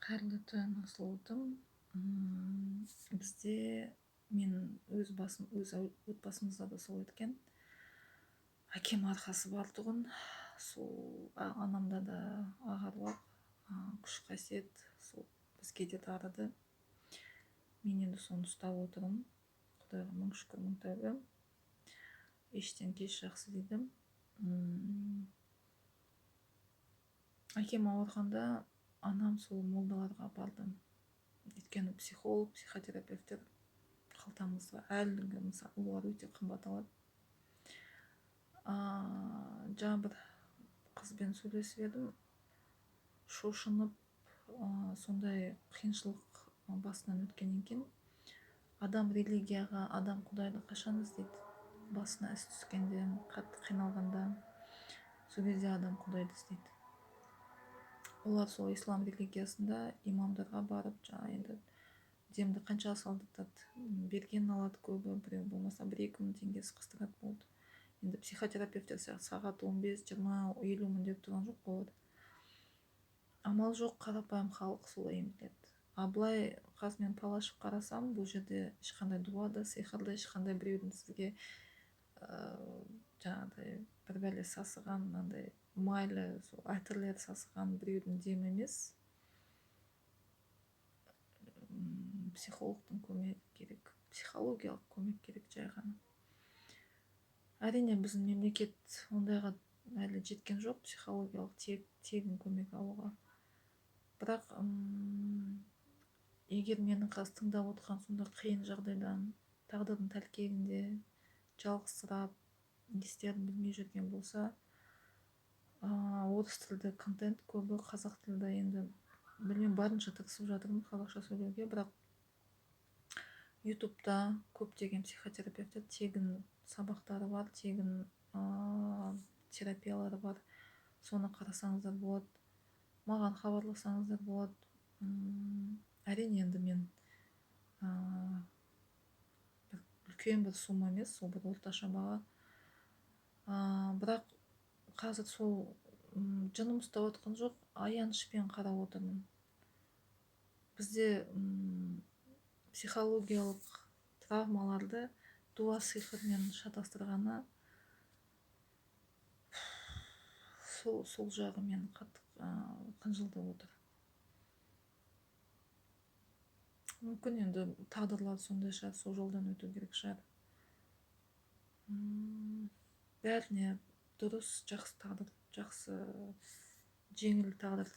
Қайырлы түн, Асылудым. Бізде мен өз отбасымызда да сол еткен. Әкем арқасы бар тұғын. Сол анамда да ағаруақ, күш қасиет сол бізге де дарыды. Мен енді соны ұстап отырмын. Құдайға мың шүкір, мың тәубе. Ештен кеш жақсы дейдім. Әкем ауырғанда анам сол молдаларға барды. Өйткені психолог, психотерапевттер қалтамызда әлі мысалы олар өте қымбат алады. Жаңа бір қызбен сөйлесіп едім, шошынып, сондай қиыншылық басынан өткеннен кейін адам религияға, адам Құдайды қашан іздейді? Басына іс түскенде, қатты қиналғанда, сол кезде адам Құдайды іздейді. Олар сол ислам религиясында имамдарға барып, жаңа енді демді қанша салдыртады, берген алады көбі, біреу болмаса 1-2 мың теңгесі қыстырады болды. Енді психотерапевттер сағат 15-20 50 мың деп тұрған жоқ болады. Амал жоқ, қарапайым халық солай емделеді. Былай қазір мен палашып қарасам, бұл жерде ешқандай дуа да, сиқыр да, ешқандай біреудің сізге жаңағыдай бір бәле сасыған, мынандай майлы әтірлер сасыған біреудің демі емес. Психологтың көмегі керек, психологиялық көмек керек жай ғана. Әрине біздің мемлекет ондайға әлі жеткен жоқ, психологиялық тегін көмек алуға. Бірақ егер менің қазір тыңдап отырған сонда қиын жағдайдан, тағдырдың тәлкегінде жалғызсырап, не істерін білмей жүрген болса, орыс тілді контент көбі, қазақ тілді енді білмеймін, барынша тырысып жатырмын қазақша сөйлеуге, бірақ ютубта көптеген психотерапевттер тегін сабақтары бар, тегін терапиялары бар. Соны қарасаңыздар болады, маған хабарласаңыздар болады. Әрине енді мен үлкен бір сумма емес, сол бір орташа баға. Бірақ қазір сол жыным ұстап отқан жоқ, аянышпен қарап отырмын. Бізде психологиялық травмаларды дуа сиқырмен шатастырғаны сол жағы мен қатты қынжылтып отыр. Мүмкін енді тағдырлар сондай шығар, сол жолдан өту керек шығар. Бәріне дұрыс, жақсы тағдыр, жақсы жеңіл тағдыр